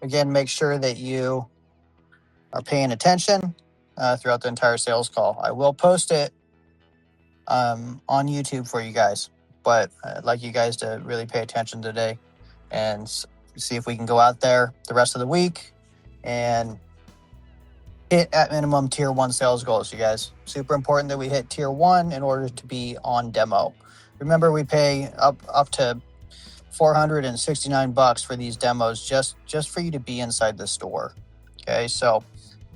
Again, make sure that you are paying attention throughout the entire sales call. I will post it on YouTube for you guys, but I'd like you guys to really pay attention today and see if we can go out there the rest of the week and hit at minimum tier 1 sales goals, you guys. Super important that we hit tier 1 in order to be on demo. Remember, we pay up to $469 for these demos just for you to be inside the store. Okay, so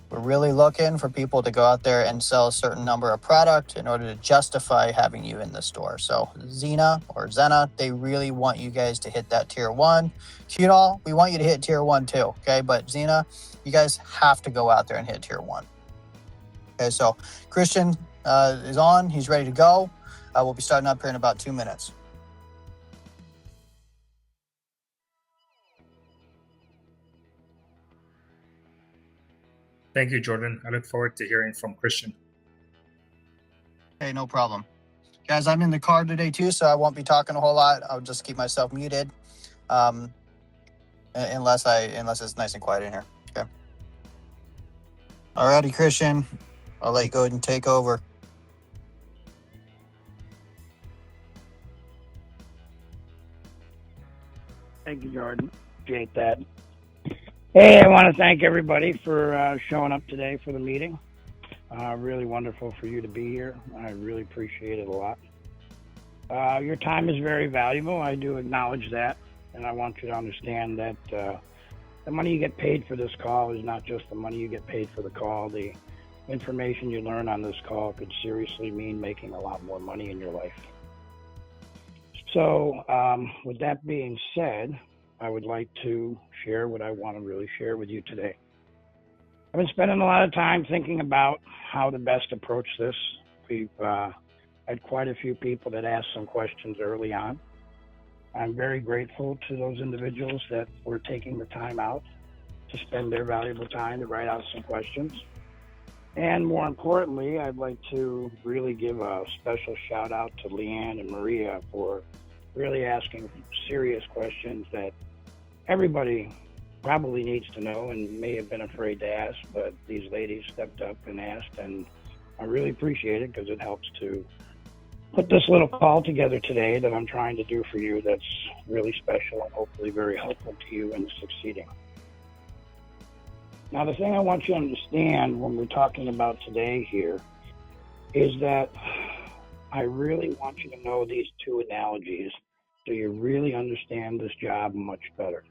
we're really looking for people to go out there and sell a certain number of product in order to justify having you in the store. So Zena, they really want you guys to hit that tier 1. Qdol, we want you to hit tier 1 too, okay? But Zena, you guys have to go out there and hit tier 1. Okay, so Christian is on. He's ready to go. We'll be starting up here in about 2 minutes. Thank you, Jordan. I look forward to hearing from Christian. Hey, no problem. Guys, I'm in the car today too, so I won't be talking a whole lot. I'll just keep myself muted unless it's nice and quiet in here. Okay. Alrighty, Christian. I'll let you go ahead and take over. Thank you, Jordan. Appreciate that. Hey, I want to thank everybody for showing up today for the meeting. Really wonderful for you to be here. I really appreciate it a lot. Your time is very valuable. I do acknowledge that. And I want you to understand that the money you get paid for this call is not just the money you get paid for the call. The information you learn on this call could seriously mean making a lot more money in your life. So with that being said, I would like to share what I want to really share with you today. I've been spending a lot of time thinking about how to best approach this. We've had quite a few people that asked some questions early on. I'm very grateful to those individuals that were taking the time out to spend their valuable time to write out some questions. And more importantly, I'd like to really give a special shout out to Leanne and Maria for really asking serious questions that everybody probably needs to know and may have been afraid to ask, but these ladies stepped up and asked, and I really appreciate it because it helps to put this little call together today that I'm trying to do for you that's really special and hopefully very helpful to you in succeeding. Now, the thing I want you to understand when we're talking about today here is that I really want you to know these two analogies so you really understand this job much better.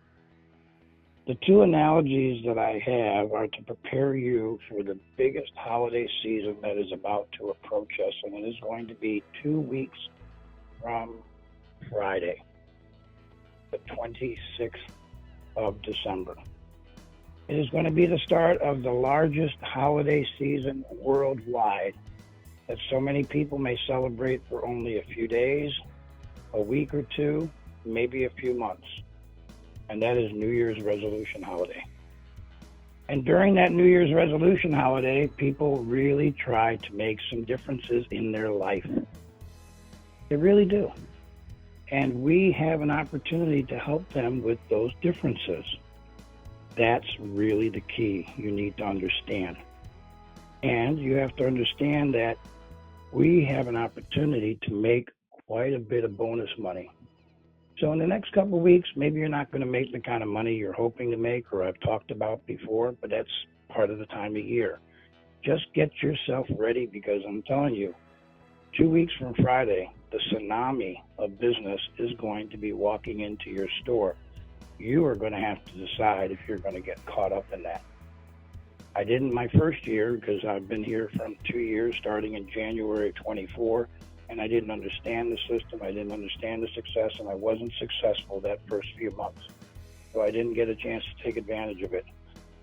The two analogies that I have are to prepare you for the biggest holiday season that is about to approach us, and it is going to be 2 weeks from Friday, the 26th of December. It is going to be the start of the largest holiday season worldwide that so many people may celebrate for only a few days, a week or two, maybe a few months. And that is New Year's resolution holiday. And during that New Year's resolution holiday, people really try to make some differences in their life. They really do. And we have an opportunity to help them with those differences. That's really the key you need to understand. And you have to understand that we have an opportunity to make quite a bit of bonus money. So in the next couple of weeks, maybe you're not going to make the kind of money you're hoping to make or I've talked about before, but that's part of the time of year. Just get yourself ready because I'm telling you, 2 weeks from Friday, the tsunami of business is going to be walking into your store. You are going to have to decide if you're going to get caught up in that. I didn't my first year because I've been here from 2 years starting in January 24. And I didn't understand the system, I didn't understand the success, and I wasn't successful that first few months. So I didn't get a chance to take advantage of it.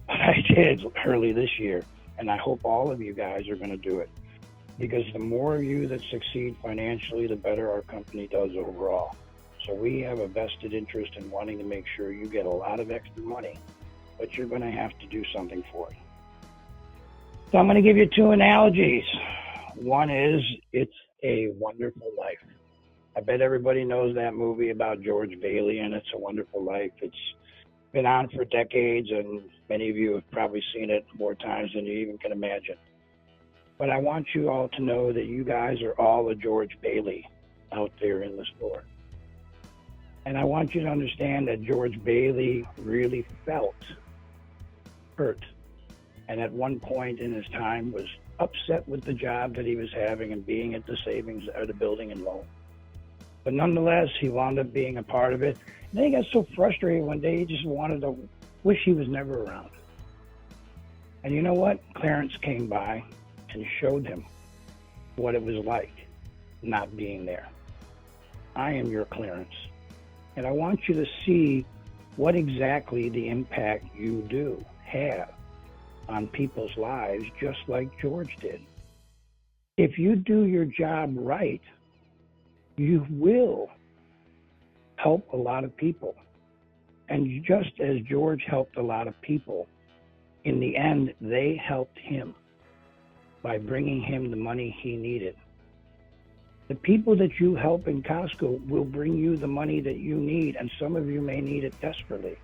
But I did early this year, and I hope all of you guys are going to do it. Because the more of you that succeed financially, the better our company does overall. So we have a vested interest in wanting to make sure you get a lot of extra money, but you're going to have to do something for it. So I'm going to give you two analogies. One is, it's a Wonderful Life. I bet everybody knows that movie about George Bailey and It's a Wonderful Life. It's been on for decades, and many of you have probably seen it more times than you even can imagine. But I want you all to know that you guys are all a George Bailey out there in the store. And I want you to understand that George Bailey really felt hurt. And at one point in his time was upset with the job that he was having and being at the savings or the building and loan. But nonetheless, he wound up being a part of it. And then he got so frustrated one day, he just wanted to wish he was never around. And you know what? Clarence came by and showed him what it was like not being there. I am your Clarence. And I want you to see what exactly the impact you do have on people's lives, just like George did. If you do your job right, you will help a lot of people. And just as George helped a lot of people, in the end, they helped him by bringing him the money he needed. The people that you help in Costco will bring you the money that you need, and some of you may need it desperately,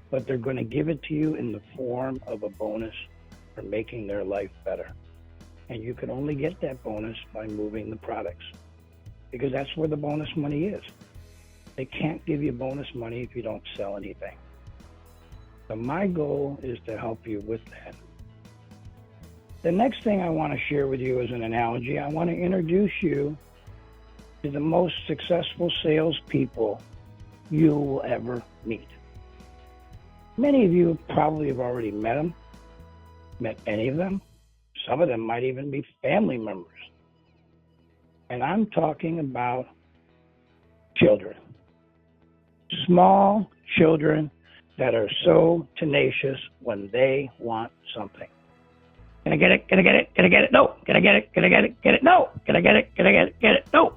but they're going to give it to you in the form of a bonus for making their life better. And you can only get that bonus by moving the products, because that's where the bonus money is. They can't give you bonus money if you don't sell anything. So my goal is to help you with that. The next thing I want to share with you is an analogy. I want to introduce you to the most successful salespeople you will ever meet. Many of you probably have already met them, met any of them. Some of them might even be family members. And I'm talking about children. Small children that are so tenacious when they want something. Can I get it? Can I get it? Can I get it? No. Can I get it? Can I get it? Get it? No. Can I get it? Can I get it? Get it? No.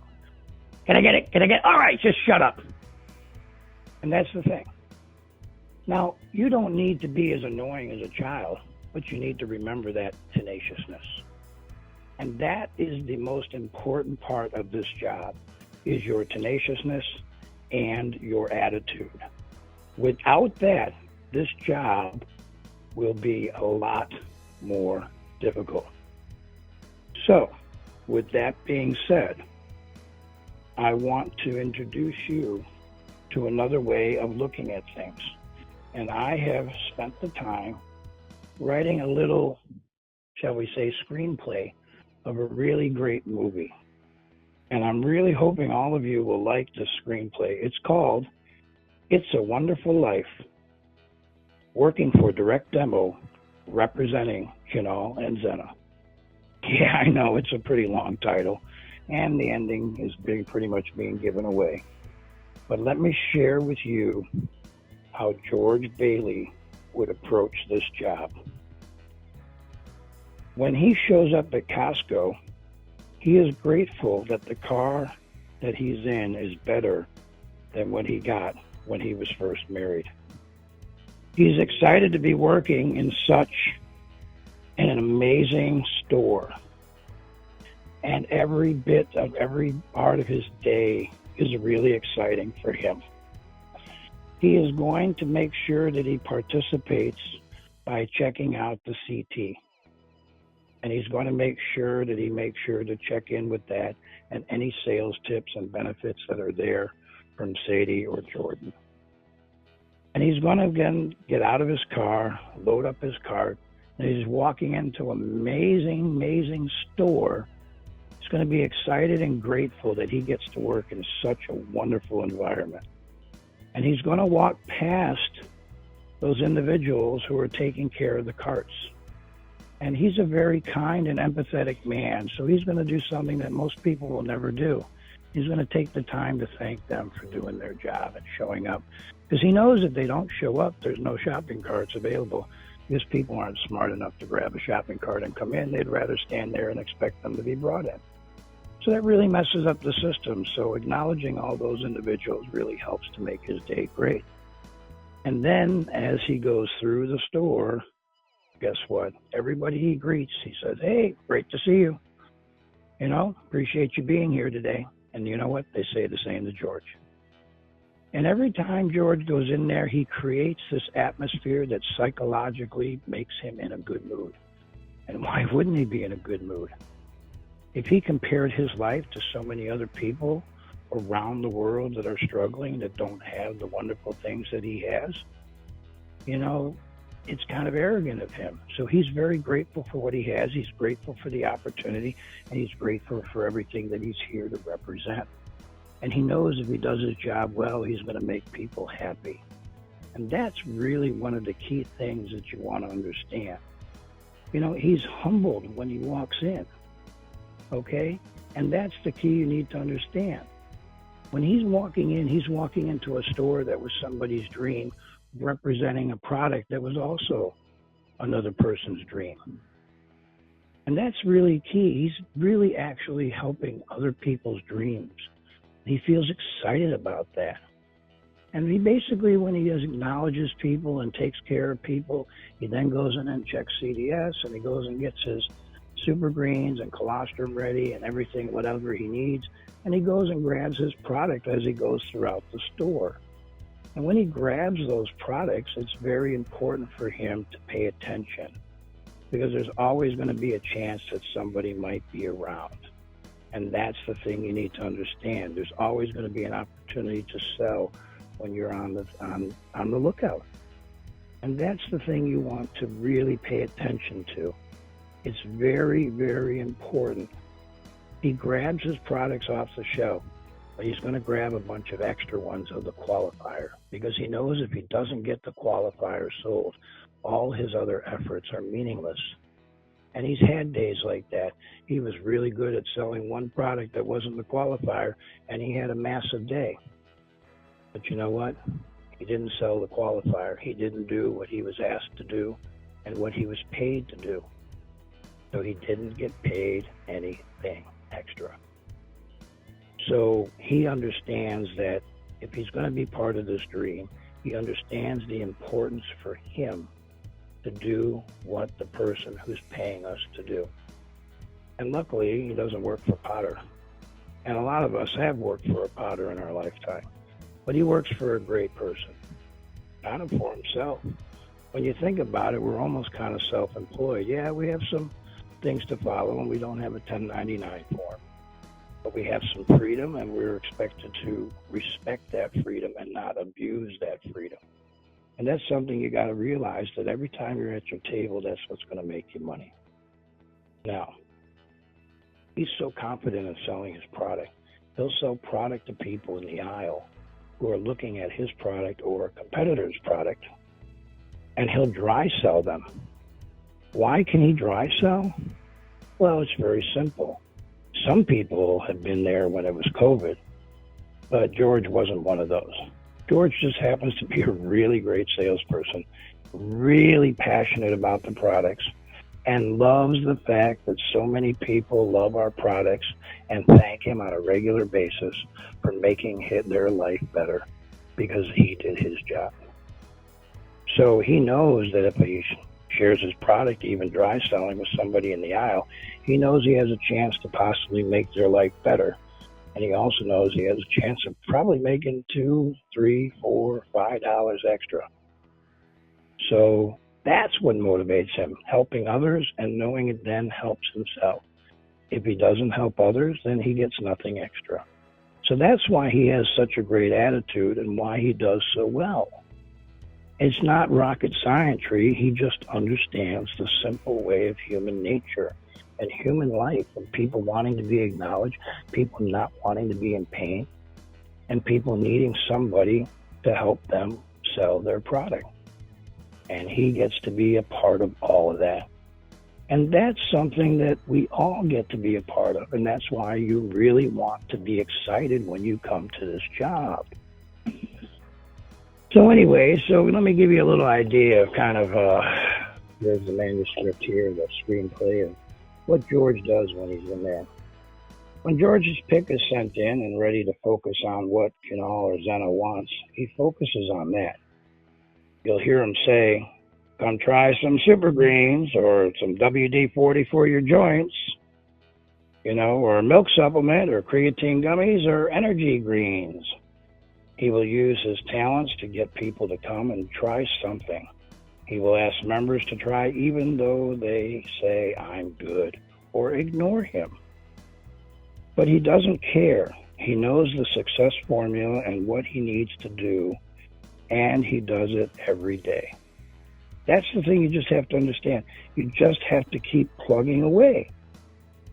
Can I get it? Can I get it? All right, just shut up. And that's the thing. Now, you don't need to be as annoying as a child, but you need to remember that tenaciousness. And that is the most important part of this job, is your tenaciousness and your attitude. Without that, this job will be a lot more difficult. So, with that being said, I want to introduce you to another way of looking at things. And I have spent the time writing a little, shall we say, screenplay of a really great movie. And I'm really hoping all of you will like this screenplay. It's called It's a Wonderful Life, working for Direct Demo, representing Janal and Zena. Yeah, I know, it's a pretty long title, and the ending is pretty much being given away. But let me share with you how George Bailey would approach this job. When he shows up at Costco, he is grateful that the car that he's in is better than what he got when he was first married. He's excited to be working in such an amazing store. And every bit of every part of his day is really exciting for him. He is going to make sure that he participates by checking out the CT. And he's going to make sure that he makes sure to check in with that and any sales tips and benefits that are there from Sadie or Jordan. And he's going to again get out of his car, load up his cart, and he's walking into an amazing store. He's going to be excited and grateful that he gets to work in such a wonderful environment. And he's going to walk past those individuals who are taking care of the carts. And he's a very kind and empathetic man, so he's going to do something that most people will never do. He's going to take the time to thank them for doing their job and showing up. Because he knows if they don't show up, there's no shopping carts available. Because people aren't smart enough to grab a shopping cart and come in. They'd rather stand there and expect them to be brought in. So that really messes up the system. So acknowledging all those individuals really helps to make his day great. And then as he goes through the store, guess what? Everybody he greets, he says, "Hey, great to see you. Appreciate you being here today." And you know what? They say the same to George. And every time George goes in there, he creates this atmosphere that psychologically makes him in a good mood. And why wouldn't he be in a good mood? If he compared his life to so many other people around the world that are struggling, that don't have the wonderful things that he has, you know, it's kind of arrogant of him. So he's very grateful for what he has. He's grateful for the opportunity, and he's grateful for everything that he's here to represent. And he knows if he does his job well, he's going to make people happy. And that's really one of the key things that you want to understand. You know, he's humbled when he walks in, okay? And that's the key you need to understand. When he's walking into a store that was somebody's dream, representing a product that was also another person's dream. And that's really key. He's really actually helping other people's dreams. He feels excited about that. And he basically, when he acknowledges people and takes care of people, he then goes in and checks CDS, and he goes and gets his super greens and colostrum ready and everything, whatever he needs. And he goes and grabs his product as he goes throughout the store. And when he grabs those products, it's very important for him to pay attention, because there's always going to be a chance that somebody might be around. And that's the thing you need to understand. There's always going to be an opportunity to sell when you're on the lookout. And that's the thing you want to really pay attention to. It's very, very important. He grabs his products off the shelf, but he's going to grab a bunch of extra ones of the qualifier, because he knows if he doesn't get the qualifier sold, all his other efforts are meaningless. And he's had days like that. He was really good at selling one product that wasn't the qualifier, and he had a massive day. But you know what? He didn't sell the qualifier. He didn't do what he was asked to do and what he was paid to do. So he didn't get paid anything extra. So he understands that if he's going to be part of this dream, he understands the importance for him to do what the person who's paying us to do. And luckily, he doesn't work for Potter. And a lot of us have worked for a Potter in our lifetime. But he works for a great person, not for himself. When you think about it, we're almost kind of self-employed. Yeah, we have some things to follow, and we don't have a 1099 form. But we have some freedom, and we're expected to respect that freedom and not abuse that freedom. And that's something you got to realize, that every time you're at your table, that's what's going to make you money. Now, he's so confident in selling his product. He'll sell product to people in the aisle who are looking at his product or a competitor's product, and he'll dry sell them. Why can he dry sell? Well, it's very simple. Some people have been there when it was COVID, but George wasn't one of those. George just happens to be a really great salesperson, really passionate about the products, and loves the fact that so many people love our products and thank him on a regular basis for making their life better, because he did his job. So he knows that if he shares his product, even dry selling with somebody in the aisle, he knows he has a chance to possibly make their life better. And he also knows he has a chance of probably making $2, $3, $4, $5 extra. So that's what motivates him, helping others and knowing it then helps himself. If he doesn't help others, then he gets nothing extra. So that's why he has such a great attitude and why he does so well. It's not rocket science. He just understands the simple way of human nature and human life, and people wanting to be acknowledged, people not wanting to be in pain, and people needing somebody to help them sell their product. And he gets to be a part of all of that. And that's something that we all get to be a part of, and that's why you really want to be excited when you come to this job. So anyway, let me give you a little idea of kind of, there's the manuscript here, the screenplay of what George does when he's in there. When George's pick is sent in and ready to focus on what Kunal or Zena wants, he focuses on that. You'll hear him say, "Come try some super greens," or some WD-40 for your joints, or a milk supplement, or creatine gummies, or energy greens. He will use his talents to get people to come and try something. He will ask members to try even though they say, I'm good, or ignore him. But he doesn't care. He knows the success formula and what he needs to do, and he does it every day. That's the thing you just have to understand. You just have to keep plugging away.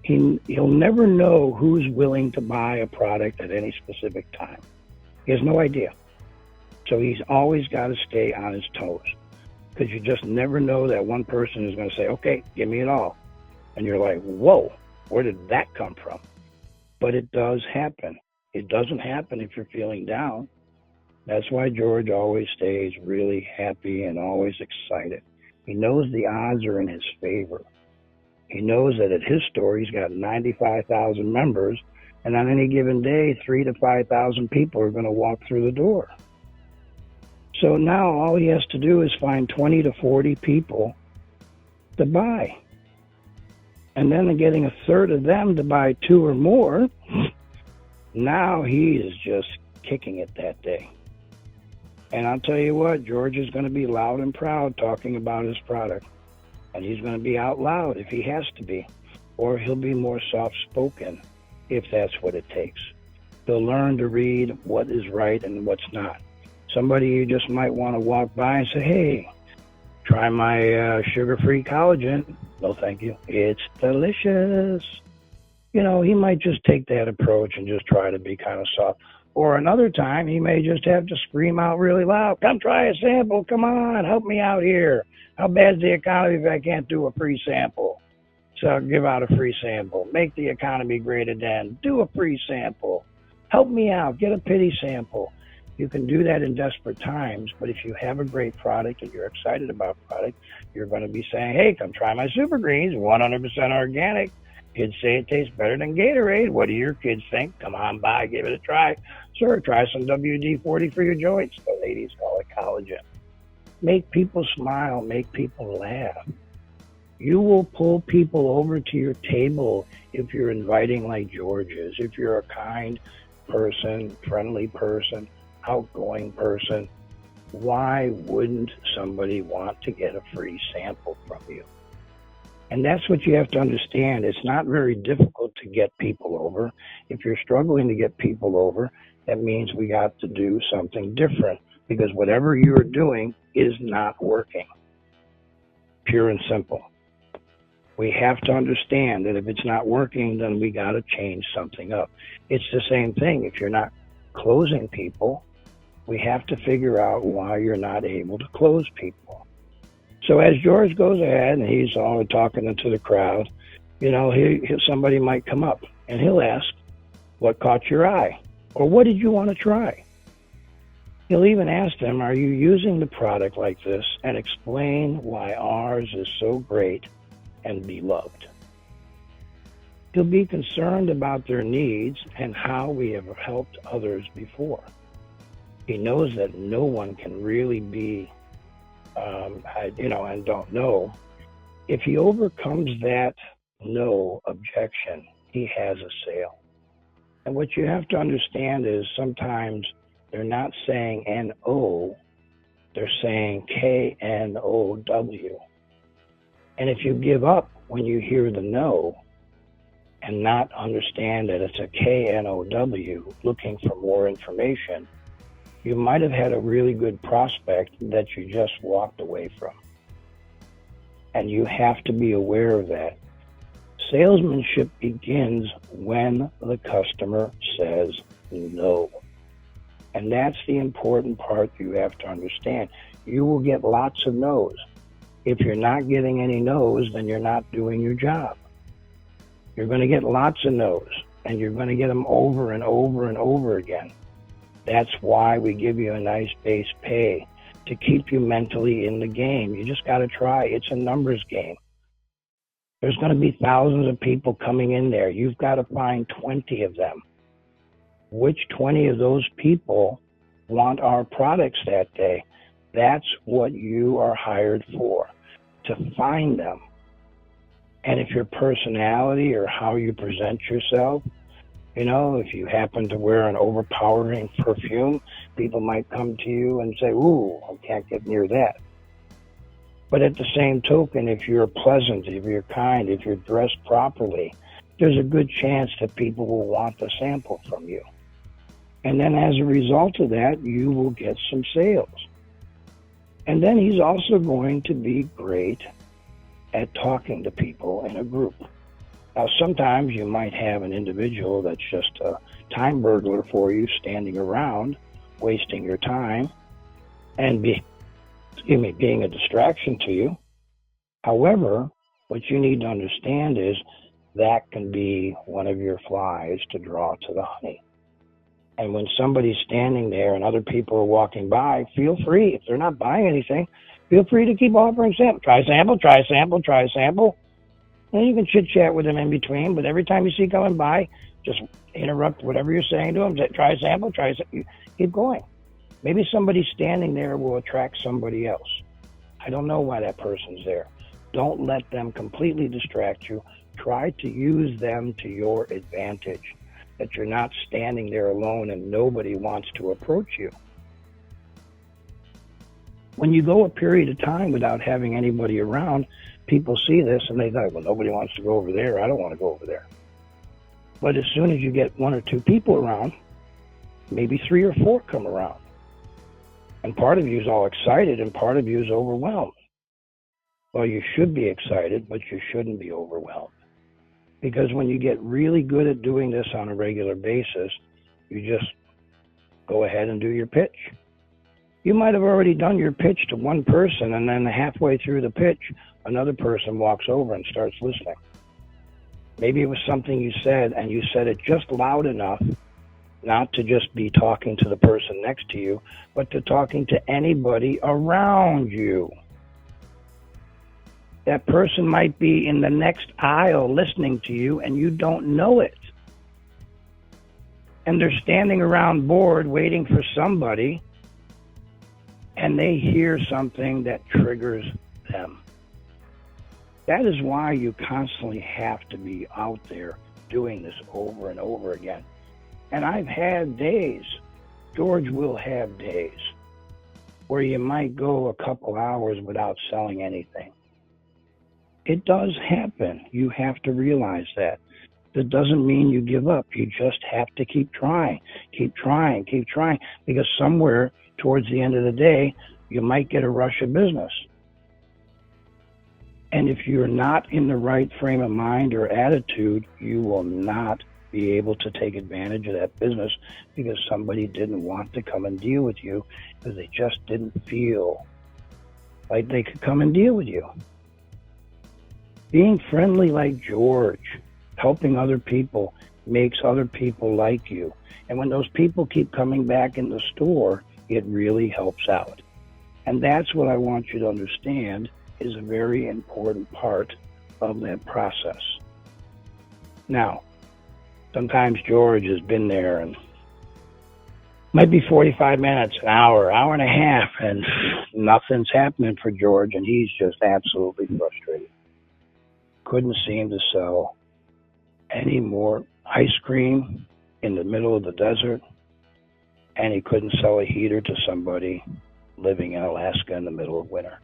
He'll never know who's willing to buy a product at any specific time. He has no idea. So he's always got to stay on his toes, because you just never know that one person is going to say, okay, give me it all. And you're like, whoa, where did that come from? But it does happen. It doesn't happen if you're feeling down. That's why George always stays really happy and always excited. He knows the odds are in his favor. He knows that at his store, he's got 95,000 members, and on any given day, 3,000 to 5,000 people are going to walk through the door. So now all he has to do is find 20 to 40 people to buy. And then getting a third of them to buy 2 or more, now he is just kicking it that day. And I'll tell you what, George is going to be loud and proud talking about his product. And he's going to be out loud if he has to be. Or he'll be more soft-spoken if that's what it takes. He'll learn to read what is right and what's not. Somebody you just might want to walk by and say, hey, try my sugar-free collagen. No, thank you. It's delicious. You know, he might just take that approach and just try to be kind of soft. Or another time, he may just have to scream out really loud, come try a sample, come on, help me out here. How bad's the economy if I can't do a free sample? So I'll give out a free sample. Make the economy great again. Do a free sample. Help me out. Get a pity sample. You can do that in desperate times, but if you have a great product and you're excited about the product, you're going to be saying, hey, come try my Super Greens, 100% organic. Kids say it tastes better than Gatorade. What do your kids think? Come on by, give it a try. Sir, try some WD-40 for your joints. The ladies call it collagen. Make people smile, make people laugh. You will pull people over to your table if you're inviting like George is. If you're a kind person, friendly person, outgoing person, why wouldn't somebody want to get a free sample from you? And that's what you have to understand. It's not very difficult to get people over. If you're struggling to get people over, that means we got to do something different, because whatever you're doing is not working. Pure and simple. We have to understand that if it's not working, then we got to change something up. It's the same thing. If you're not closing people, we have to figure out why you're not able to close people. So as George goes ahead and he's all talking to the crowd, you know, somebody might come up and he'll ask, what caught your eye? Or what did you want to try? He'll even ask them, are you using the product like this? And explain why ours is so great and beloved. He'll be concerned about their needs and how we have helped others before. He knows that no one can really be and don't know. If he overcomes that no objection, he has a sale. And what you have to understand is sometimes they're not saying N-O, they're saying K-N-O-W. And if you give up when you hear the no and not understand that it's a K-N-O-W, looking for more information, you might have had a really good prospect that you just walked away from. And you have to be aware of that. Salesmanship begins when the customer says no. And that's the important part you have to understand. You will get lots of no's. If you're not getting any no's, then you're not doing your job. You're going to get lots of no's, and you're going to get them over and over and over again. That's why we give you a nice base pay, to keep you mentally in the game. You just got to try. It's a numbers game. There's going to be thousands of people coming in there. You've got to find 20 of them. Which 20 of those people want our products that day? That's what you are hired for, to find them. And if your personality or how you present yourself You know, if you happen to wear an overpowering perfume, people might come to you and say, ooh, I can't get near that. But at the same token, if you're pleasant, if you're kind, if you're dressed properly, there's a good chance that people will want the sample from you. And then as a result of that, you will get some sales. And then he's also going to be great at talking to people in a group. Now, sometimes you might have an individual that's just a time burglar for you, standing around, wasting your time, and being a distraction to you. However, what you need to understand is that can be one of your flies to draw to the honey. And when somebody's standing there and other people are walking by, feel free, if they're not buying anything, feel free to keep offering samples. Try a sample, try a sample, try a sample. And you can chit-chat with them in between, but every time you see coming by, just interrupt whatever you're saying to them. Try a sample, try a sample. Keep going. Maybe somebody standing there will attract somebody else. I don't know why that person's there. Don't let them completely distract you. Try to use them to your advantage, that you're not standing there alone and nobody wants to approach you. When you go a period of time without having anybody around, people see this and they think, well, nobody wants to go over there. I don't want to go over there. But as soon as you get one or two people around, maybe 3 or 4 come around. And part of you is all excited and part of you is overwhelmed. Well, you should be excited, but you shouldn't be overwhelmed. Because when you get really good at doing this on a regular basis, you just go ahead and do your pitch. You might have already done your pitch to one person, and then halfway through the pitch, another person walks over and starts listening. Maybe it was something you said, and you said it just loud enough not to just be talking to the person next to you, but to talking to anybody around you. That person might be in the next aisle listening to you, and you don't know it. And they're standing around bored waiting for somebody, and they hear something that triggers them. That is why you constantly have to be out there doing this over and over again. And I've had days, George will have days, where you might go a couple hours without selling anything. It does happen. You have to realize that. That doesn't mean you give up. You just have to keep trying, because somewhere towards the end of the day, you might get a rush of business. And if you're not in the right frame of mind or attitude, you will not be able to take advantage of that business, because somebody didn't want to come and deal with you because they just didn't feel like they could come and deal with you. Being friendly like George, helping other people, makes other people like you. And when those people keep coming back in the store, it really helps out. And that's what I want you to understand is a very important part of that process. Now, sometimes George has been there and might be 45 minutes, an hour, hour and a half, and nothing's happening for George, and he's just absolutely frustrated. Couldn't seem to sell any more ice cream in the middle of the desert, and he couldn't sell a heater to somebody living in Alaska in the middle of winter.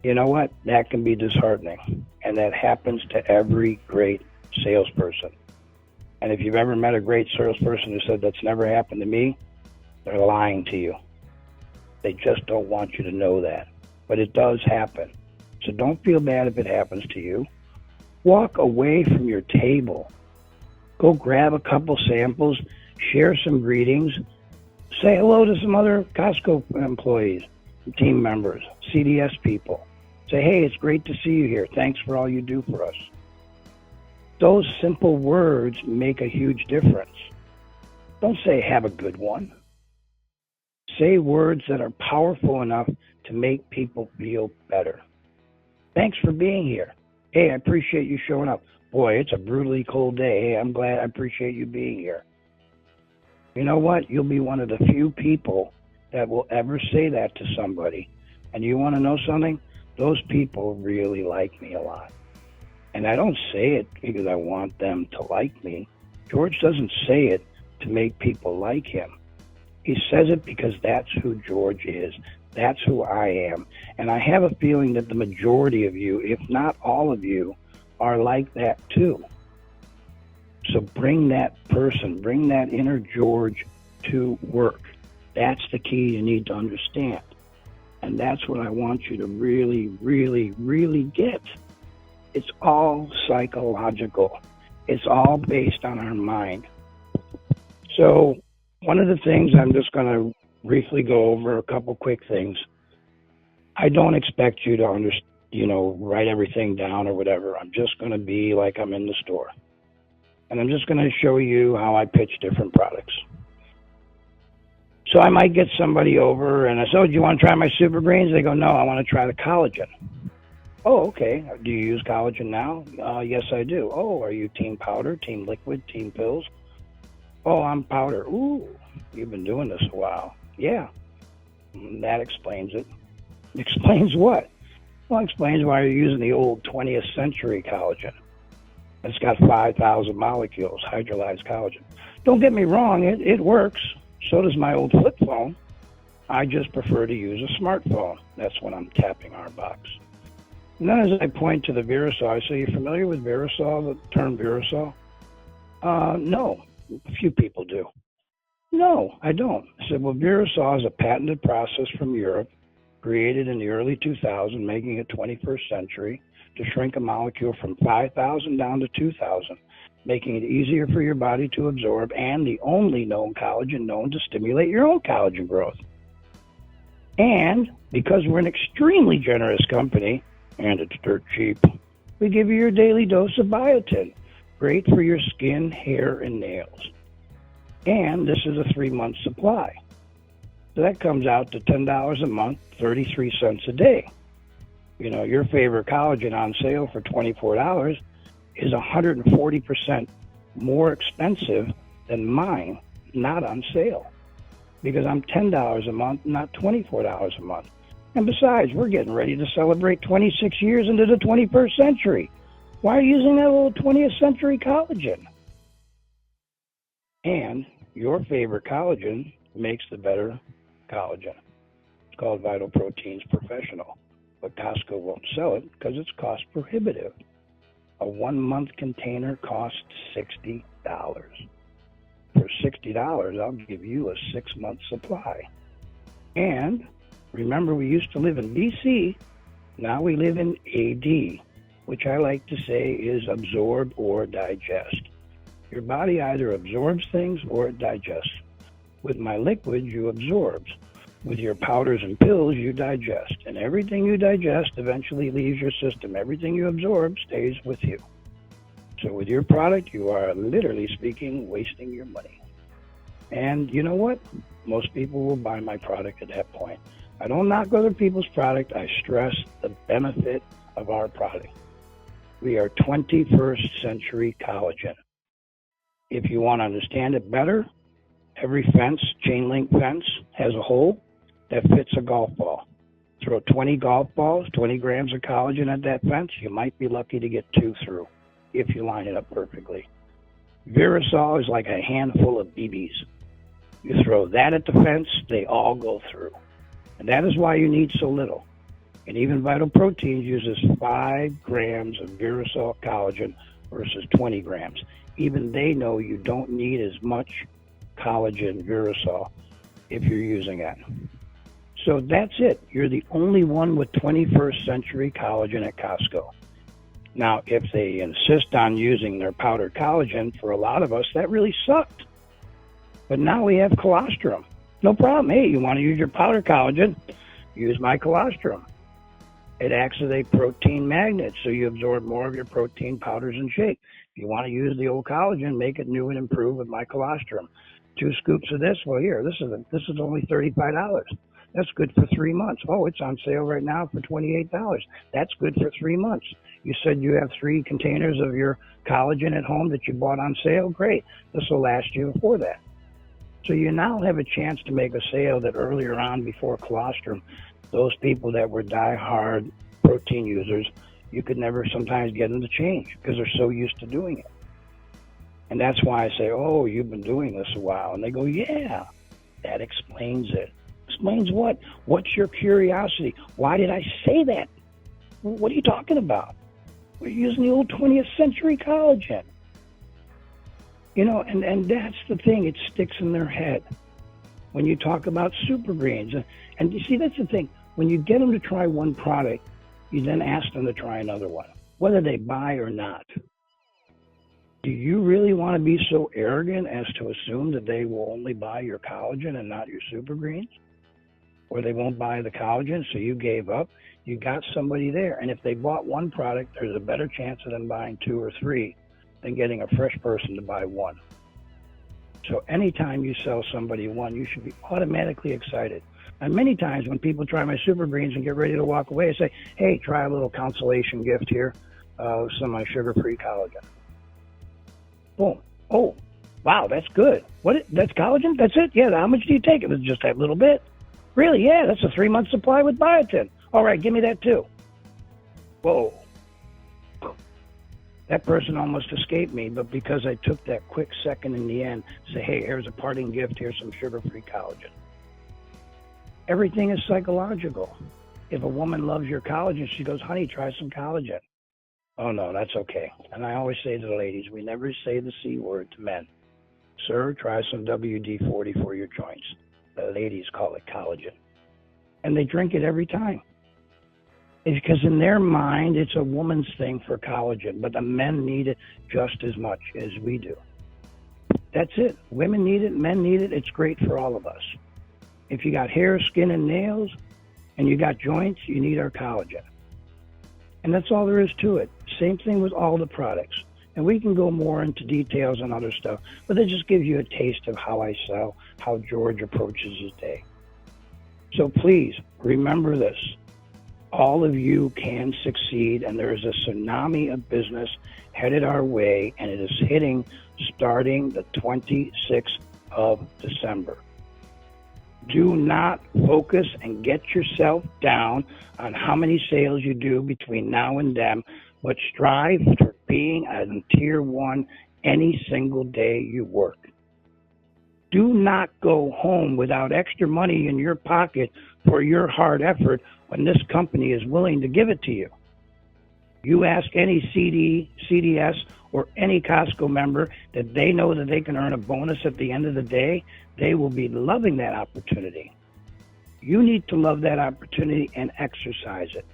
You know what? That can be disheartening, and that happens to every great salesperson. And if you've ever met a great salesperson who said that's never happened to me, they're lying to you. They just don't want you to know that. But it does happen. So don't feel bad if it happens to you. Walk away from your table. Go grab a couple samples, share some greetings, say hello to some other Costco employees, team members, CDS people. Say, hey, it's great to see you here. Thanks for all you do for us. Those simple words make a huge difference. Don't say, have a good one. Say words that are powerful enough to make people feel better. Thanks for being here. Hey, I appreciate you showing up. Boy, it's a brutally cold day. Hey, I appreciate you being here. You know what? You'll be one of the few people that will ever say that to somebody. And you want to know something? Those people really like me a lot. And I don't say it because I want them to like me. George doesn't say it to make people like him. He says it because that's who George is. That's who I am. And I have a feeling that the majority of you, if not all of you, are like that too. So bring that person, bring that inner George to work. That's the key you need to understand. And that's what I want you to really, really, really get. It's all psychological. It's all based on our mind. So one of the things I'm just going to briefly go over, a couple quick things. I don't expect you to write everything down or whatever. I'm just going to be like I'm in the store. And I'm just going to show you how I pitch different products. So I might get somebody over and I say, oh, do you want to try my super greens? They go, no, I want to try the collagen. Oh, okay. Do you use collagen now? Yes, I do. Oh, are you team powder, team liquid, team pills? Oh, I'm powder. Ooh, you've been doing this a while. Yeah. That explains it. Explains what? Well, it explains why you're using the old 20th century collagen. It's got 5,000 molecules, hydrolyzed collagen. Don't get me wrong, it works. So does my old flip phone. I just prefer to use a smartphone. That's when I'm tapping our box. And then as I point to the Virusol, I say, you familiar with Virusol, the term Virusol? No. A few people do. No, I don't. I said, well, Virusol is a patented process from Europe, created in the early 2000s, making it 21st century, to shrink a molecule from 5,000 down to 2,000, making it easier for your body to absorb, and the only known collagen known to stimulate your own collagen growth. And because we're an extremely generous company, and it's dirt cheap, we give you your daily dose of biotin, great for your skin, hair, and nails. And this is a 3-month supply. So that comes out to $10 a month, 33 cents a day. You know, your favorite collagen on sale for $24 is 140% more expensive than mine, not on sale, because I'm $10 a month, not $24 a month. And besides, we're getting ready to celebrate 26 years into the 21st century. Why are you using that old 20th century collagen? And your favorite collagen makes the better collagen. It's called Vital Proteins Professional, but Costco won't sell it because it's cost prohibitive. A 1-month container costs $60. For $60, I'll give you a 6-month supply. And remember, we used to live in BC. Now we live in AD, which I like to say is absorb or digest. Your body either absorbs things or it digests. With my liquid, you absorb. With your powders and pills, you digest. And everything you digest eventually leaves your system. Everything you absorb stays with you. So with your product, you are literally speaking, wasting your money. And you know what? Most people will buy my product at that point. I don't knock other people's product. I stress the benefit of our product. We are 21st century collagen. If you want to understand it better, every fence, chain link fence, has a hole that fits a golf ball. Throw 20 golf balls, 20 grams of collagen at that fence, you might be lucky to get 2 through if you line it up perfectly. Virusol is like a handful of BBs. You throw that at the fence, they all go through. And that is why you need so little. And even Vital Proteins uses 5 grams of Virusol collagen versus 20 grams. Even they know you don't need as much collagen Virusol if you're using it. So that's it. You're the only one with 21st century collagen at Costco. Now, if they insist on using their powdered collagen, for a lot of us, that really sucked. But now we have colostrum. No problem. Hey, you want to use your powdered collagen? Use my colostrum. It acts as a protein magnet, so you absorb more of your protein powders and shake. If you want to use the old collagen, make it new and improved with my colostrum. 2 scoops of this. Well, here, this is only $35. That's good for 3 months. Oh, it's on sale right now for $28. That's good for 3 months. You said you have 3 containers of your collagen at home that you bought on sale. Great. This will last you for that. So you now have a chance to make a sale that earlier on, before colostrum, those people that were die-hard protein users, you could never sometimes get them to change because they're so used to doing it. And that's why I say, oh, you've been doing this a while. And they go, yeah, that explains it. Explains what? What's your curiosity? Why did I say that? What are you talking about? We're using the old 20th century collagen. And that's the thing. It sticks in their head when you talk about super greens. And you see, that's the thing. When you get them to try one product, you then ask them to try another one, whether they buy or not. Do you really want to be so arrogant as to assume that they will only buy your collagen and not your super greens? Or they won't buy the collagen, so you gave up? You got somebody there. And if they bought one product, there's a better chance of them buying 2 or 3 than getting a fresh person to buy one. So anytime you sell somebody one, you should be automatically excited. And many times when people try my super greens and get ready to walk away, I say, hey, try a little consolation gift here, some of my sugar-free collagen. Boom. Oh, wow, that's good. That's collagen? That's it? Yeah, how much do you take? It was just that little bit. Really? Yeah, that's a 3-month supply with biotin. All right, give me that too. Whoa. That person almost escaped me, but because I took that quick second in the end to say, hey, here's a parting gift, here's some sugar-free collagen. Everything is psychological. If a woman loves your collagen, she goes, honey, try some collagen. Oh, no, that's okay. And I always say to the ladies, we never say the C word to men. Sir, try some WD-40 for your joints. The ladies call it collagen. And they drink it every time. It's because in their mind, it's a woman's thing for collagen, but the men need it just as much as we do. That's it. Women need it, men need it. It's great for all of us. If you got hair, skin, and nails, and you got joints, you need our collagen. And that's all there is to it. Same thing with all the products. And we can go more into details on other stuff, but that just gives you a taste of how I sell, how George approaches his day. So please remember this. All of you can succeed, and there is a tsunami of business headed our way, and it is hitting starting the 26th of December. Do not focus and get yourself down on how many sales you do between now and then, but strive for being at tier 1 any single day you work. Do not go home without extra money in your pocket for your hard effort when this company is willing to give it to you. You ask any CDS, or any Costco member that they know that they can earn a bonus at the end of the day, they will be loving that opportunity. You need to love that opportunity and exercise it.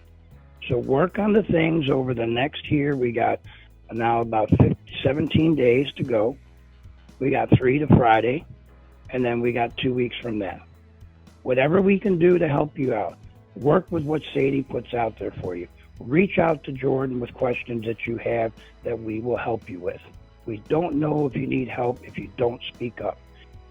So work on the things over the next year. We got now about 17 days to go. We got 3 to Friday, and then we got 2 weeks from that. Whatever we can do to help you out, work with what Sadie puts out there for you. Reach out to Jordan with questions that you have that we will help you with. We don't know if you need help if you don't speak up.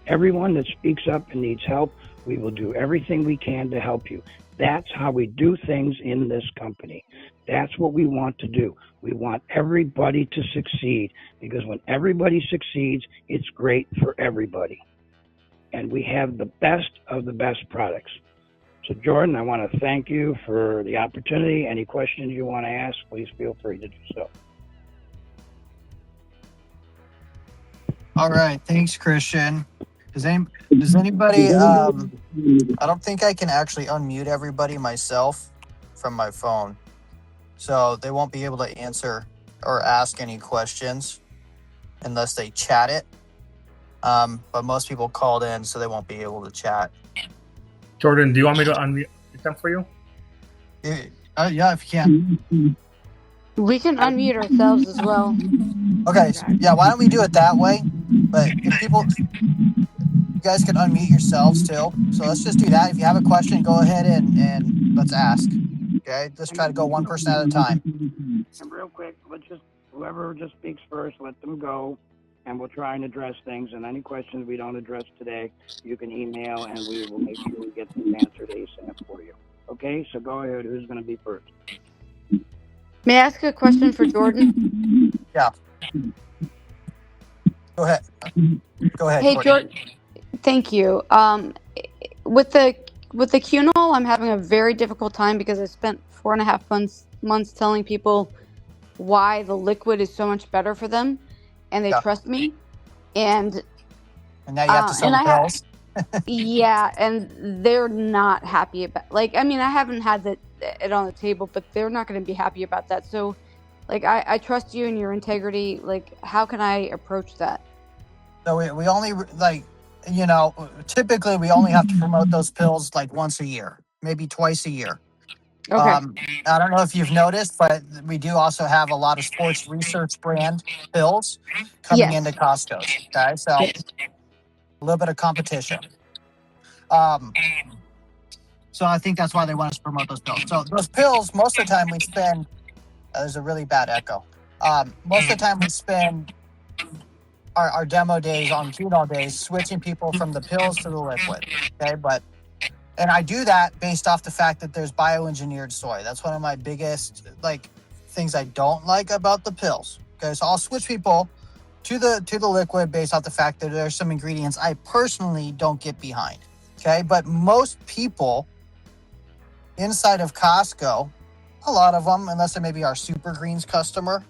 Everyone that speaks up and needs help, we will do everything we can to help you. That's how we do things in this company. That's what we want to do. We want everybody to succeed, because when everybody succeeds, it's great for everybody. And we have the best of the best products. So Jordan, I want to thank you for the opportunity. Any questions you want to ask, please feel free to do so. All right. Thanks, Christian. Does anybody, I don't think I can actually unmute everybody myself from my phone. So they won't be able to answer or ask any questions unless they chat it. But most people called in, so they won't be able to chat. Jordan, do you want me to unmute them for you? Yeah, if you can. We can unmute ourselves as well. Okay, so, yeah, why don't we do it that way? But if you guys can unmute yourselves too. So let's just do that. If you have a question, go ahead and let's ask. Okay, let's try to go one person at a time. And real quick, whoever just speaks first, let them go, and we'll try and address things. And any questions we don't address today, you can email, and we will make sure we get them answered ASAP for you. Okay, so go ahead. Who's going to be first? May I ask a question for Jordan? Yeah. Go ahead. Hey, Jordan. Thank you. With the Qunol, I'm having a very difficult time because I spent 4.5 months telling people why the liquid is so much better for them. and they Yeah. trust me. And And now you have to sell and the I have, pills. yeah, and they're not happy about, like, I mean, I haven't had it on the table, but they're not going to be happy about that. So, like, I trust you and your integrity. Like, how can I approach that? So we only like, typically we only have to promote those pills like once a year, maybe twice a year. Okay. I don't know if you've noticed, but we do also have a lot of sports research brand pills coming into Yes. Costco's. Okay, so a Yes. little bit of competition. Um, so I think that's why they want us to promote those pills. So those pills, most of the time we spend. There's a really bad echo. Most of the time we spend our demo days on Qnol days switching people from the pills to the liquid. Okay, and I do that based off the fact that there's bioengineered soy. That's one of my biggest things I don't like about the pills. Okay, so I'll switch people to the liquid based off the fact that there's some ingredients I personally don't get behind. Okay, but most people inside of Costco, a lot of them, unless they maybe our Super Greens customer,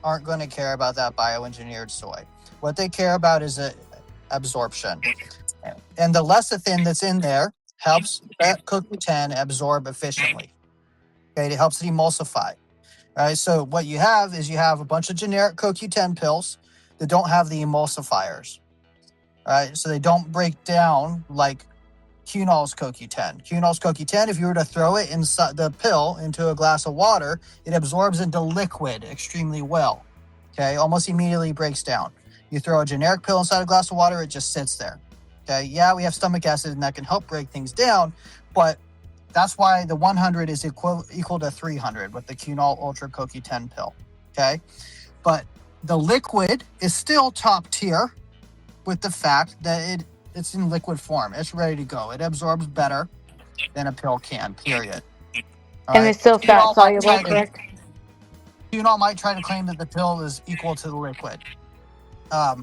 aren't going to care about that bioengineered soy. What they care about is absorption. And the lecithin that's in there helps that CoQ10 absorb efficiently. Okay, it helps it emulsify. All right, so what you have is a bunch of generic CoQ10 pills that don't have the emulsifiers. All right, so they don't break down like Qnol's CoQ10. Qnol's CoQ10, if you were to throw it inside the pill into a glass of water, it absorbs into liquid extremely well. Okay, almost immediately breaks down. You throw a generic pill inside a glass of water, it just sits there. Okay, yeah, we have stomach acid and that can help break things down, but that's why the 100 is equal to 300 with the Qnol Ultra CoQ10 pill. Okay, but the liquid is still top tier with the fact that it's in liquid form. It's ready to go. It absorbs better than a pill can, period. All And right. it's still fat Qnol might soluble, try to correct? Qnol might try to claim that the pill is equal to the liquid. As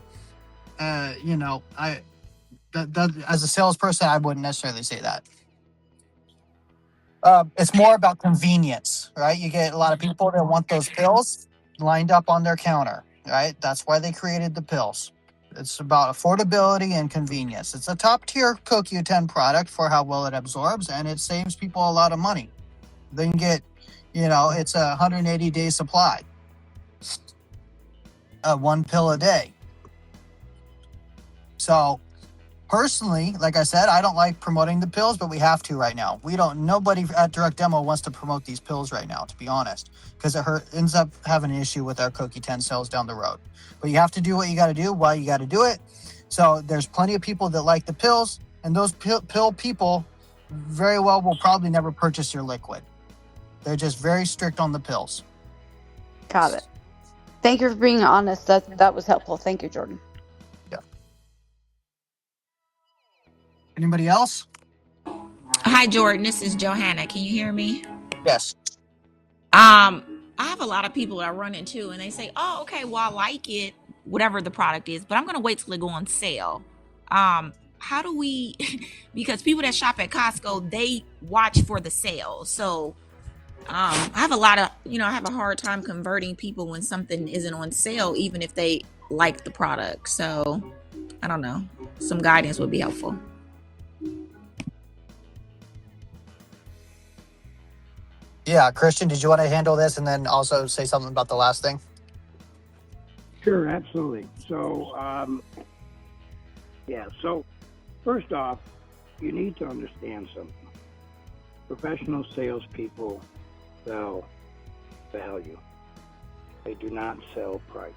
a salesperson, I wouldn't necessarily say that. It's more about convenience, right? You get a lot of people that want those pills lined up on their counter, right? That's why they created the pills. It's about affordability and convenience. It's a top tier CoQ10 product for how well it absorbs, and it saves people a lot of money. They can get, it's a 180-day supply, one pill a day. So personally, like I said, I don't like promoting the pills, but we have to right now. Nobody at Direct Demo wants to promote these pills right now, to be honest, because it ends up having an issue with our CoQ10 sales down the road. But you have to do what you got to do while you got to do it. So there's plenty of people that like the pills, and those pill people very well will probably never purchase your liquid. They're just very strict on the pills. Got it. Thank you for being honest. That was helpful. Thank you, Jordan. Yeah. Anybody else? Hi, Jordan. This is Johanna. Can you hear me? Yes. I have a lot of people that I run into, and they say, "Oh, okay, well, I like it, whatever the product is, but I'm gonna wait till it go on sale." How do we? Because people that shop at Costco, they watch for the sale. So, I have a lot of, I have a hard time converting people when something isn't on sale, even if they like the product. So, I don't know. Some guidance would be helpful. Yeah, Christian, did you want to handle this and then also say something about the last thing? Sure, absolutely. So, so first off, you need to understand something. Professional salespeople sell value. They do not sell price.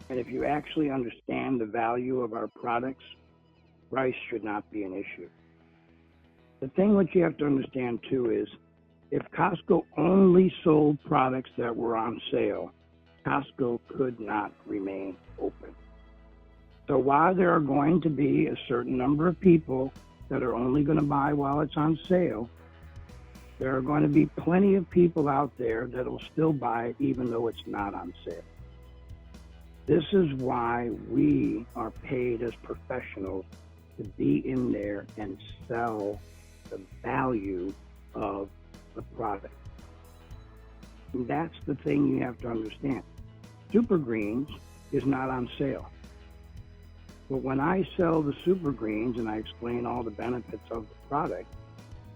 And if you actually understand the value of our products, price should not be an issue. The thing which you have to understand too is if Costco only sold products that were on sale, Costco could not remain open. So while there are going to be a certain number of people that are only going to buy while it's on sale, there are going to be plenty of people out there that will still buy it even though it's not on sale. This is why we are paid as professionals to be in there and sell the value of the product. And that's the thing you have to understand. Super Greens is not on sale. But when I sell the Super Greens and I explain all the benefits of the product,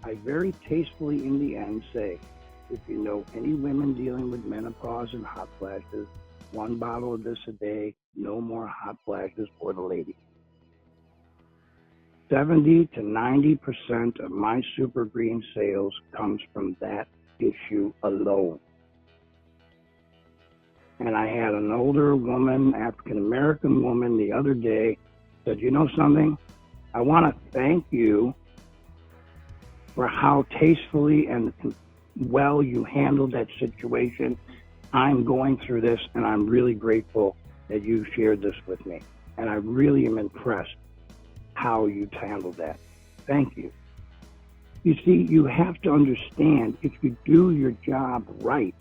I very tastefully in the end say, if you know any women dealing with menopause and hot flashes, 1 bottle of this a day, no more hot flashes for the lady. 70 to 90% of my Super Green sales comes from that issue alone. And I had an older woman, African-American woman, the other day said, you know something? I want to thank you for how tastefully and well you handled that situation. I'm going through this, and I'm really grateful that you shared this with me. And I really am impressed how you handled that. Thank you. You see, you have to understand, if you do your job right,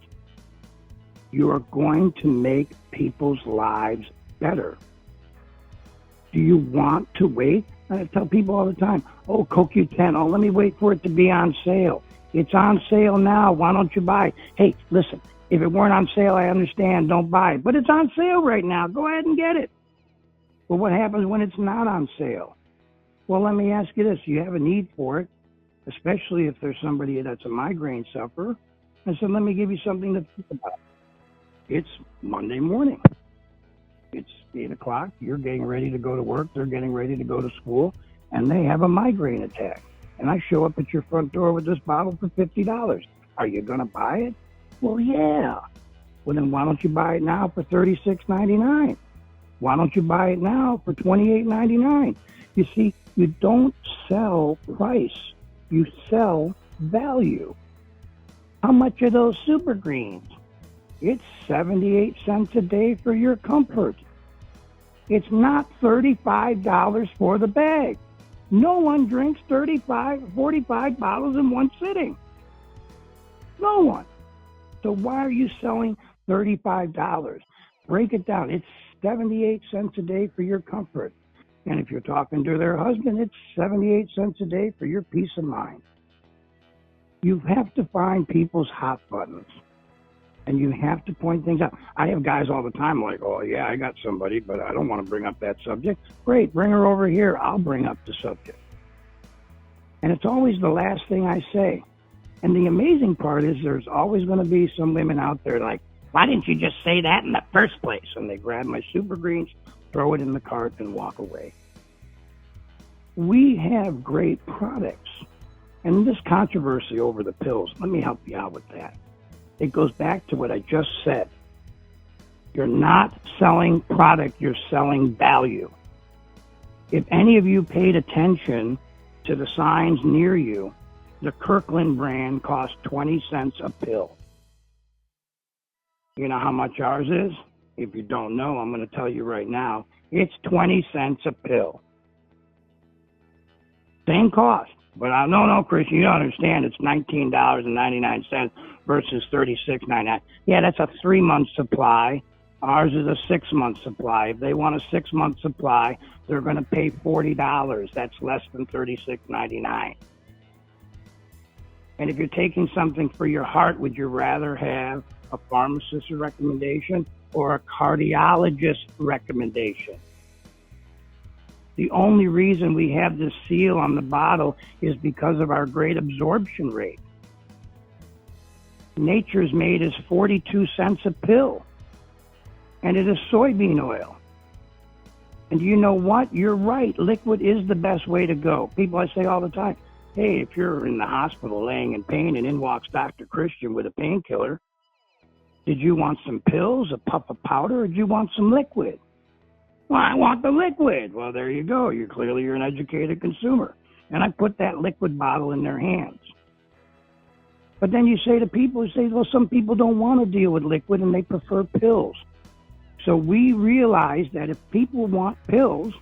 you are going to make people's lives better. Do you want to wait? I tell people all the time, oh, CoQ10, oh, let me wait for it to be on sale. It's on sale now. Why don't you buy it? Hey, listen, if it weren't on sale, I understand. Don't buy it. But it's on sale right now. Go ahead and get it. Well, what happens when it's not on sale? Well, let me ask you this. You have a need for it, especially if there's somebody that's a migraine sufferer. I said, let me give you something to think about. It's Monday morning. It's 8 o'clock. You're getting ready to go to work. They're getting ready to go to school, and they have a migraine attack. And I show up at your front door with this bottle for $50. Are you going to buy it? Well, yeah. Well, then why don't you buy it now for $36.99? Why don't you buy it now for $28.99? You see, you don't sell price. You sell value. How much are those Super Greens? It's 78 cents a day for your comfort. It's not $35 for the bag. No one drinks 45 bottles in one sitting. No one. So why are you selling $35? Break it down. It's 78 cents a day for your comfort. And if you're talking to their husband, it's 78 cents a day for your peace of mind. You have to find people's hot buttons. And you have to point things out. I have guys all the time like, oh, yeah, I got somebody, but I don't want to bring up that subject. Great, bring her over here. I'll bring up the subject. And it's always the last thing I say. And the amazing part is there's always going to be some women out there like, why didn't you just say that in the first place? And they grab my Super Greens, throw it in the cart, and walk away. We have great products. And this controversy over the pills, let me help you out with that. It goes back to what I just said. You're not selling product, you're selling value. If any of you paid attention to the signs near you, the Kirkland brand costs 20 cents a pill. You know how much ours is? If you don't know, I'm going to tell you right now. It's 20 cents a pill. Same cost. But no, Christian, you don't understand. It's $19.99 versus $36.99. Yeah, that's a 3-month supply. Ours is a 6-month supply. If they want a 6-month supply, they're going to pay $40. That's less than $36.99. And if you're taking something for your heart, would you rather have a pharmacist's recommendation or a cardiologist's recommendation? The only reason we have this seal on the bottle is because of our great absorption rate. Nature's Made is 42 cents a pill, and it is soybean oil. And you know what? You're right. Liquid is the best way to go. People, I say all the time, hey, if you're in the hospital laying in pain and in walks Dr. Christian with a painkiller, did you want some pills, a puff of powder, or did you want some liquid? Well, I want the liquid. Well, there you go. You're an educated consumer. And I put that liquid bottle in their hands. But then you say to people, well, some people don't want to deal with liquid and they prefer pills. So we realize that if people want pills,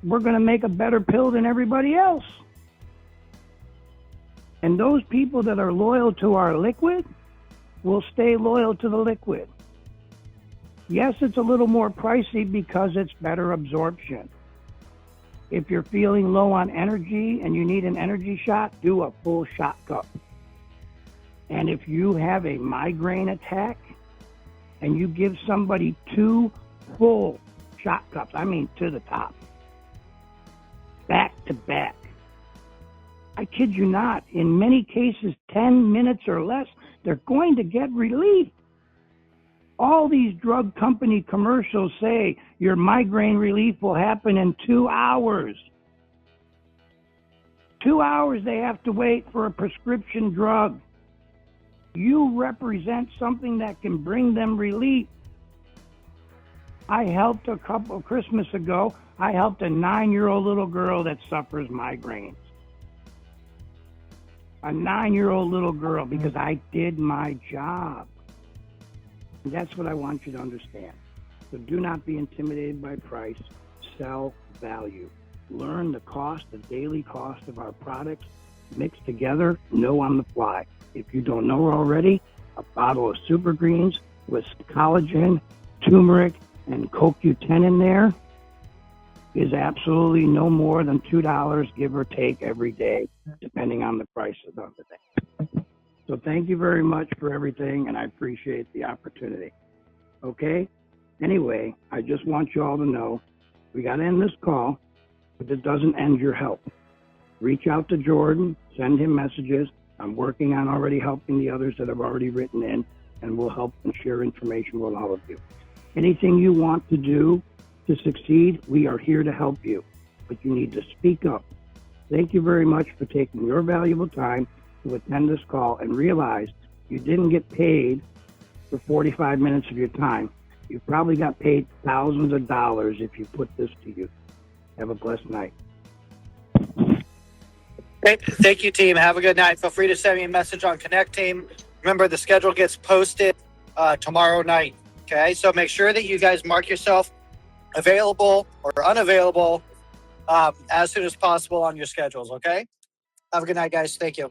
we're going to make a better pill than everybody else. And those people that are loyal to our liquid will stay loyal to the liquid. Yes, it's a little more pricey because it's better absorption. If you're feeling low on energy and you need an energy shot, do a full shot cup. And if you have a migraine attack and you give somebody 2 full shot cups, I mean to the top, back to back, I kid you not, in many cases 10 minutes or less, they're going to get relief. All these drug company commercials say your migraine relief will happen in 2 hours. 2 hours they have to wait for a prescription drug. You represent something that can bring them relief. I helped a couple of Christmas ago, I helped a 9-year-old little girl that suffers migraines. A 9-year-old little girl, because I did my job. And that's what I want you to understand. So do not be intimidated by price. Sell value. Learn the cost, the daily cost of our products. Mix together, know on the fly. If you don't know already, a bottle of Super Greens with collagen, turmeric, and CoQ10 in there is absolutely no more than $2, give or take, every day, depending on the prices of the day. So thank you very much for everything, and I appreciate the opportunity. Okay? Anyway, I just want you all to know we got to end this call, but it doesn't end your help. Reach out to Jordan, send him messages. I'm working on already helping the others that have already written in, and we'll help and share information with all of you. Anything you want to do to succeed, we are here to help you, but you need to speak up. Thank you very much for taking your valuable time to attend this call, and realize you didn't get paid for 45 minutes of your time. You probably got paid thousands of dollars if you put this to use. Have a blessed night. Thank you, team. Have a good night. Feel free to send me a message on Connect Team. Remember, the schedule gets posted tomorrow night. Okay, so make sure that you guys mark yourself available or unavailable as soon as possible on your schedules. Okay, have a good night, guys. Thank you.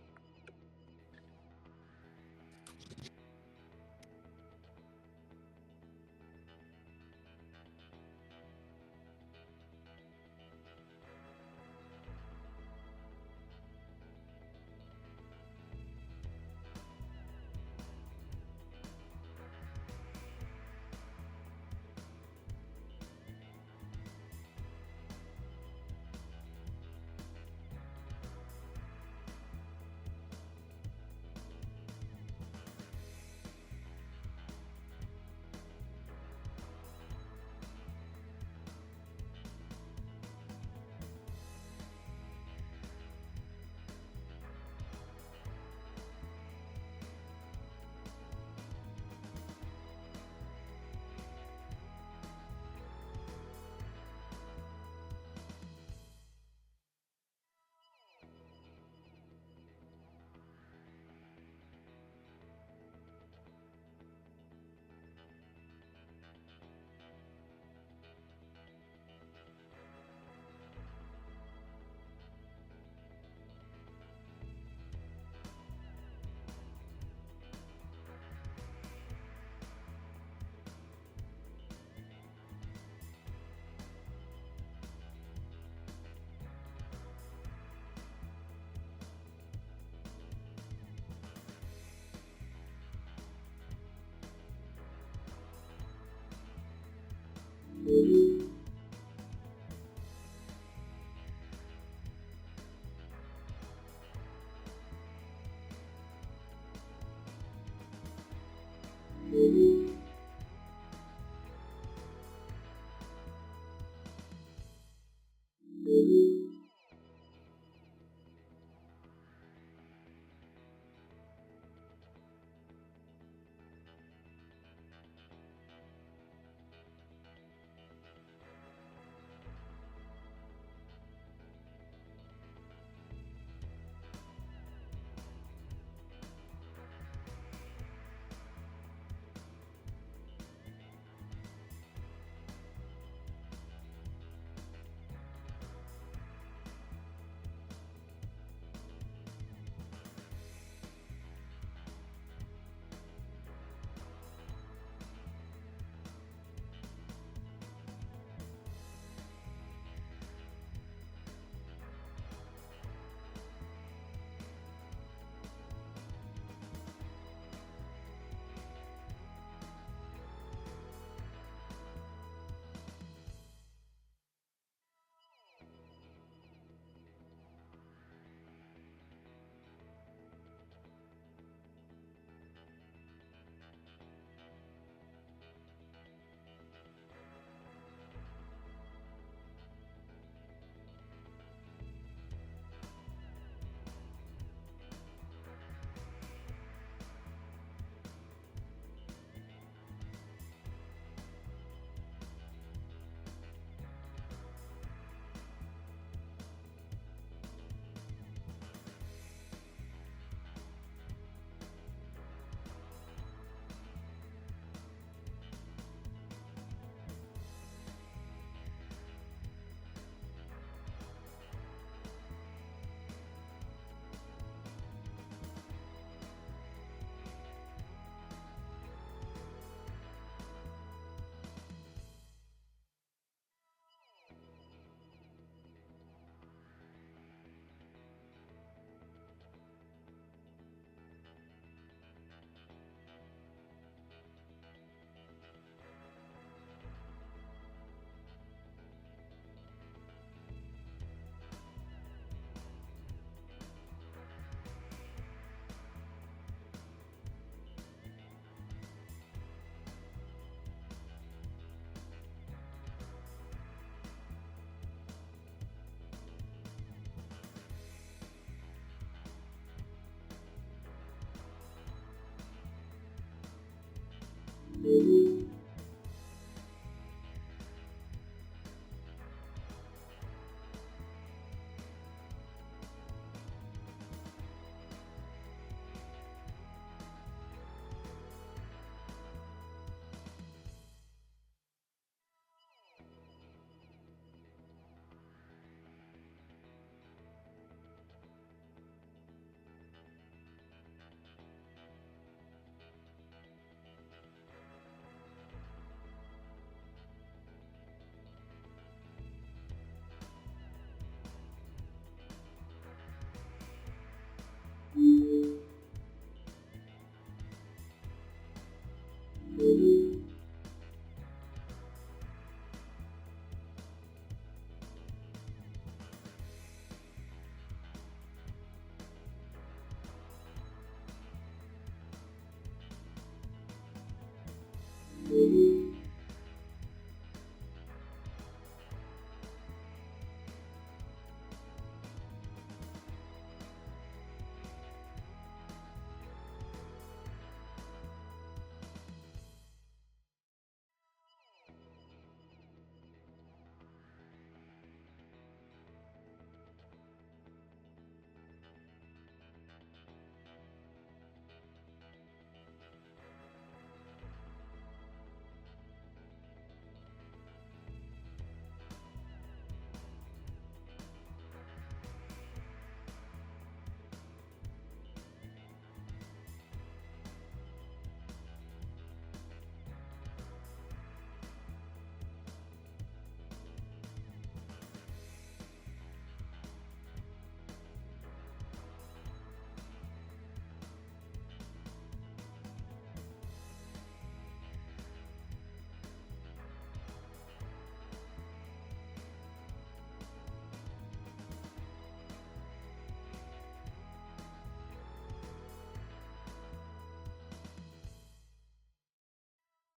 you.